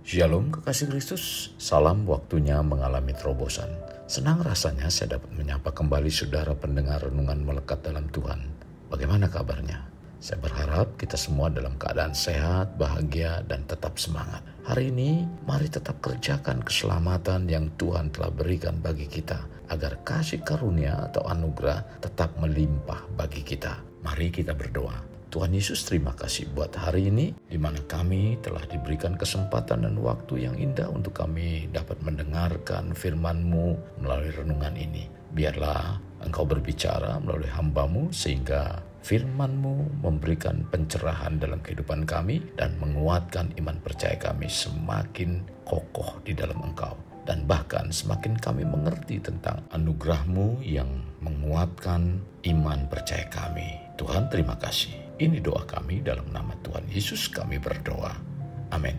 Shalom kekasih Kristus, salam waktunya mengalami terobosan. Senang rasanya saya dapat menyapa kembali saudara pendengar renungan melekat dalam Tuhan. Bagaimana kabarnya? Saya berharap kita semua dalam keadaan sehat, bahagia, dan tetap semangat. Hari ini, mari tetap kerjakan keselamatan yang Tuhan telah berikan bagi kita, agar kasih karunia atau anugerah tetap melimpah bagi kita. Mari kita berdoa. Tuhan Yesus, terima kasih buat hari ini di mana kami telah diberikan kesempatan dan waktu yang indah untuk kami dapat mendengarkan firman-Mu melalui renungan ini. Biarlah Engkau berbicara melalui hamba-Mu sehingga firman-Mu memberikan pencerahan dalam kehidupan kami dan menguatkan iman percaya kami semakin kokoh di dalam Engkau. Dan bahkan semakin kami mengerti tentang anugerah-Mu yang menguatkan iman percaya kami. Tuhan, terima kasih. Ini doa kami dalam nama Tuhan Yesus kami berdoa. Amin.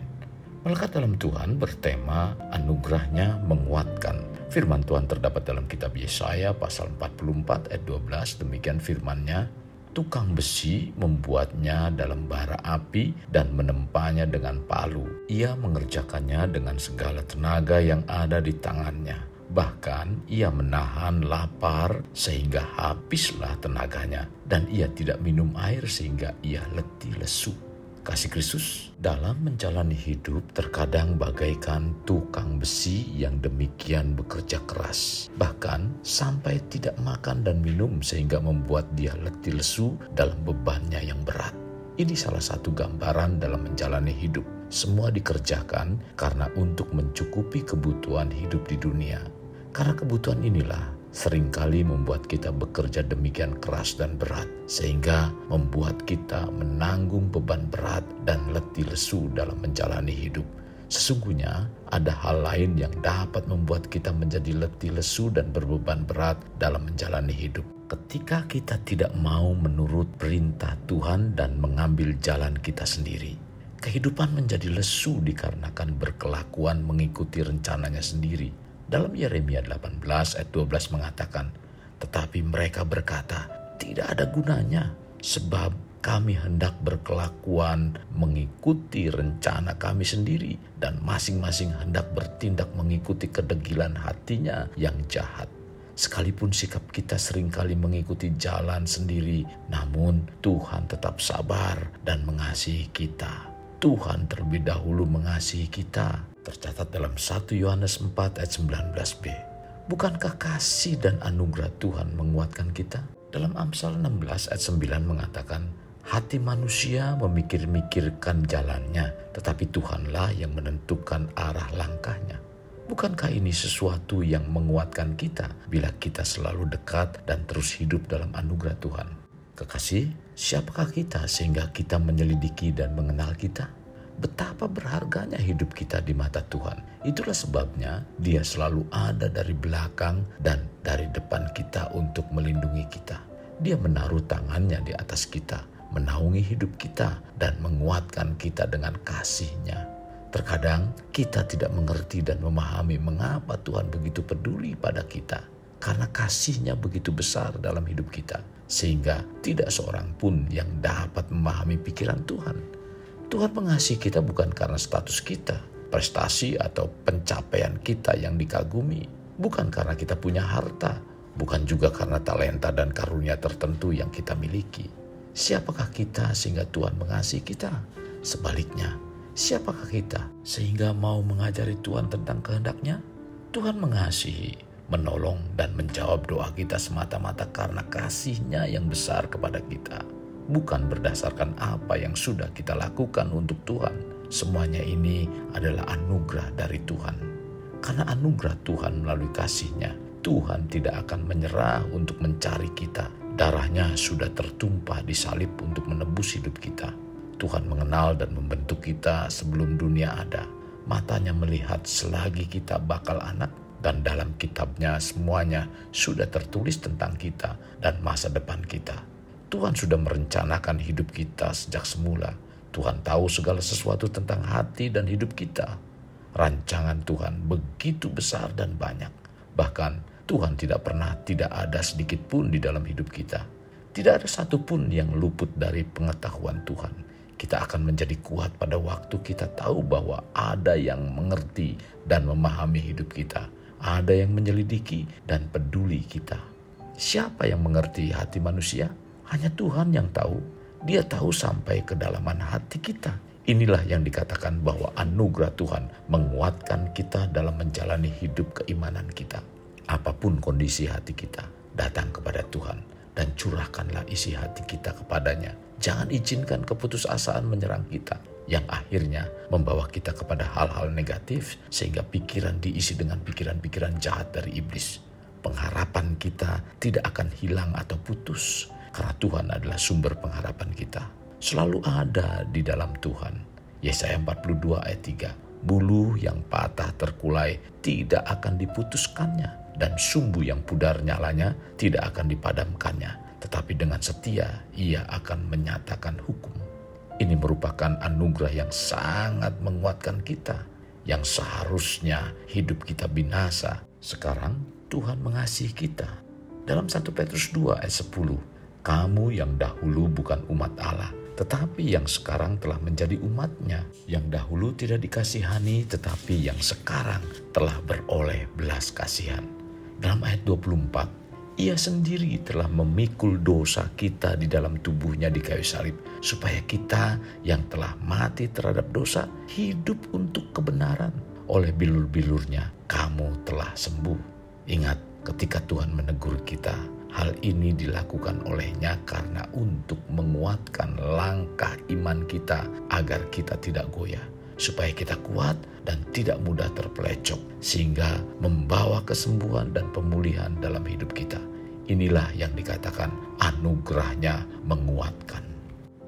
Melekat dalam Tuhan bertema anugerahnya menguatkan. Firman Tuhan terdapat dalam kitab Yesaya pasal 44 ayat 12. Demikian firman-Nya, tukang besi membuatnya dalam bara api dan menempanya dengan palu. Ia mengerjakannya dengan segala tenaga yang ada di tangannya. Bahkan ia menahan lapar sehingga habislah tenaganya, dan ia tidak minum air sehingga ia letih lesu. Kasih Kristus, dalam menjalani hidup terkadang bagaikan tukang besi yang demikian bekerja keras, bahkan sampai tidak makan dan minum sehingga membuat dia letih lesu dalam bebannya yang berat. Ini salah satu gambaran dalam menjalani hidup. Semua dikerjakan karena untuk mencukupi kebutuhan hidup di dunia. Karena kebutuhan inilah seringkali membuat kita bekerja demikian keras dan berat, sehingga membuat kita menanggung beban berat dan letih lesu dalam menjalani hidup. Sesungguhnya ada hal lain yang dapat membuat kita menjadi letih lesu dan berbeban berat dalam menjalani hidup. Ketika kita tidak mau menurut perintah Tuhan dan mengambil jalan kita sendiri. Kehidupan menjadi lesu dikarenakan berkelakuan mengikuti rencananya sendiri. Dalam Yeremia 18 ayat 12 mengatakan, tetapi mereka berkata, tidak ada gunanya, sebab kami hendak berkelakuan mengikuti rencana kami sendiri, dan masing-masing hendak bertindak mengikuti kedegilan hatinya yang jahat. Sekalipun sikap kita seringkali mengikuti jalan sendiri, namun Tuhan tetap sabar dan mengasihi kita. Tuhan terlebih dahulu mengasihi kita. Tercatat dalam 1 Yohanes 4 ayat 19b. Bukankah kasih dan anugerah Tuhan menguatkan kita? Dalam Amsal 16 ayat 9 mengatakan, hati manusia memikir-mikirkan jalannya, tetapi Tuhanlah yang menentukan arah langkahnya. Bukankah ini sesuatu yang menguatkan kita bila kita selalu dekat dan terus hidup dalam anugerah Tuhan? Kekasih, siapakah kita sehingga kita menyelidiki dan mengenal kita? Betapa berharganya hidup kita di mata Tuhan. Itulah sebabnya Dia selalu ada dari belakang dan dari depan kita untuk melindungi kita. Dia menaruh tangannya di atas kita, menaungi hidup kita, dan menguatkan kita dengan kasih-Nya. Terkadang kita tidak mengerti dan memahami mengapa Tuhan begitu peduli pada kita. Karena kasih-Nya begitu besar dalam hidup kita, sehingga tidak seorang pun yang dapat memahami pikiran Tuhan. Tuhan mengasihi kita bukan karena status kita, prestasi atau pencapaian kita yang dikagumi. Bukan karena kita punya harta, bukan juga karena talenta dan karunia tertentu yang kita miliki. Siapakah kita sehingga Tuhan mengasihi kita? Sebaliknya, siapakah kita sehingga mau mengajari Tuhan tentang kehendak-Nya? Tuhan mengasihi, menolong dan menjawab doa kita semata-mata karena kasih-Nya yang besar kepada kita. Bukan berdasarkan apa yang sudah kita lakukan untuk Tuhan. Semuanya ini adalah anugerah dari Tuhan. Karena anugerah Tuhan melalui kasih-Nya, Tuhan tidak akan menyerah untuk mencari kita. Darah-Nya sudah tertumpah di salib untuk menebus hidup kita. Tuhan mengenal dan membentuk kita sebelum dunia ada. Matanya melihat selagi kita bakal anak, dan dalam kitab-Nya semuanya sudah tertulis tentang kita dan masa depan kita. Tuhan sudah merencanakan hidup kita sejak semula. Tuhan tahu segala sesuatu tentang hati dan hidup kita. Rancangan Tuhan begitu besar dan banyak. Bahkan Tuhan tidak pernah tidak ada sedikit pun di dalam hidup kita. Tidak ada satupun yang luput dari pengetahuan Tuhan. Kita akan menjadi kuat pada waktu kita tahu bahwa ada yang mengerti dan memahami hidup kita. Ada yang menyelidiki dan peduli kita. Siapa yang mengerti hati manusia? Hanya Tuhan yang tahu. Dia tahu sampai kedalaman hati kita. Inilah yang dikatakan bahwa anugerah Tuhan menguatkan kita dalam menjalani hidup keimanan kita. Apapun kondisi hati kita, datang kepada Tuhan dan curahkanlah isi hati kita kepadanya. Jangan izinkan keputusasaan menyerang kita yang akhirnya membawa kita kepada hal-hal negatif sehingga pikiran diisi dengan pikiran-pikiran jahat dari iblis. Pengharapan kita tidak akan hilang atau putus karena Tuhan adalah sumber pengharapan kita. Selalu ada di dalam Tuhan. Yesaya 42 ayat 3. Bulu yang patah terkulai tidak akan diputuskannya, dan sumbu yang pudar nyalanya tidak akan dipadamkannya. Tetapi dengan setia ia akan menyatakan hukum. Ini merupakan anugerah yang sangat menguatkan kita. Yang seharusnya hidup kita binasa, sekarang Tuhan mengasihi kita. Dalam 1 Petrus 2 ayat 10. Kamu yang dahulu bukan umat Allah, tetapi yang sekarang telah menjadi umatnya. Yang dahulu tidak dikasihani, tetapi yang sekarang telah beroleh belas kasihan. Dalam ayat 24, ia sendiri telah memikul dosa kita di dalam tubuhnya di kayu salib, supaya kita yang telah mati terhadap dosa hidup untuk kebenaran. Oleh bilur-bilurnya kamu telah sembuh. Ingat, ketika Tuhan menegur kita, hal ini dilakukan olehnya karena untuk menguatkan langkah iman kita agar kita tidak goyah, supaya kita kuat dan tidak mudah terpelecok, sehingga membawa kesembuhan dan pemulihan dalam hidup kita. Inilah yang dikatakan anugerahnya menguatkan.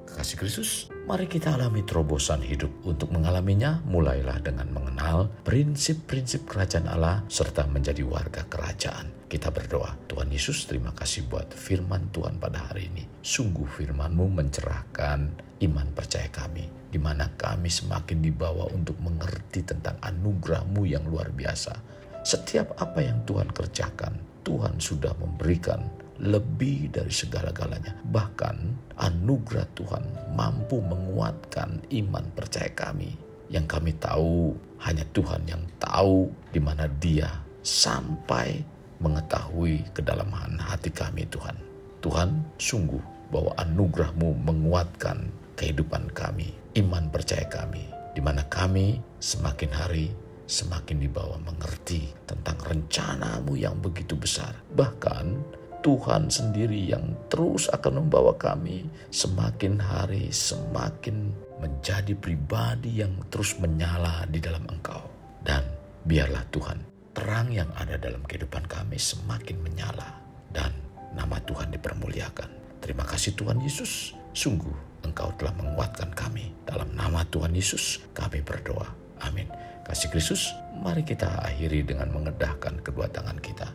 Kekasih Kristus, mari kita alami terobosan hidup. Untuk mengalaminya, mulailah dengan mengenal prinsip-prinsip kerajaan Allah serta menjadi warga kerajaan. Kita berdoa. Tuhan Yesus, terima kasih buat firman Tuhan pada hari ini. Sungguh firman-Mu mencerahkan iman percaya kami, di mana kami semakin dibawa untuk mengerti tentang anugerah-Mu yang luar biasa. Setiap apa yang Tuhan kerjakan, Tuhan sudah memberikan lebih dari segala-galanya. Bahkan anugerah Tuhan mampu menguatkan iman percaya kami. Yang kami tahu hanya Tuhan yang tahu di mana Dia sampai mengetahui kedalaman hati kami Tuhan. Tuhan, sungguh bahwa anugerah-Mu menguatkan kehidupan kami, iman percaya kami, di mana kami semakin hari semakin dibawa mengerti tentang rencana-Mu yang begitu besar. Bahkan Tuhan sendiri yang terus akan membawa kami semakin hari semakin menjadi pribadi yang terus menyala di dalam Engkau. Dan biarlah Tuhan, terang yang ada dalam kehidupan kami semakin menyala dan nama Tuhan dipermuliakan. Terima kasih Tuhan Yesus, sungguh Engkau telah menguatkan kami. Dalam nama Tuhan Yesus kami berdoa. Amin. Kasih Kristus, mari kita akhiri dengan mengedahkan kedua tangan kita.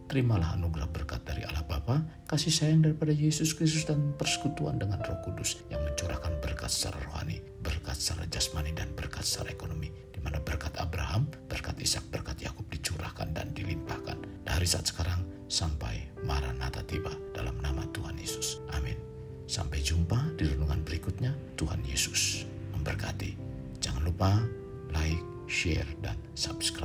Terimalah anugerah berkat dari Allah Bapa, kasih sayang daripada Yesus Kristus dan persekutuan dengan Roh Kudus yang mencurahkan berkat secara rohani, berkat secara jasmani dan berkat secara ekonomi, di mana berkat Abraham, berkat Ishak, berkat Yakub dicurahkan dan dilimpahkan dari saat sekarang sampai Maranatha tiba, dalam nama Tuhan Yesus. Amin. Sampai jumpa di renungan berikutnya. Tuhan Yesus memberkati. Jangan lupa like, share, dan subscribe.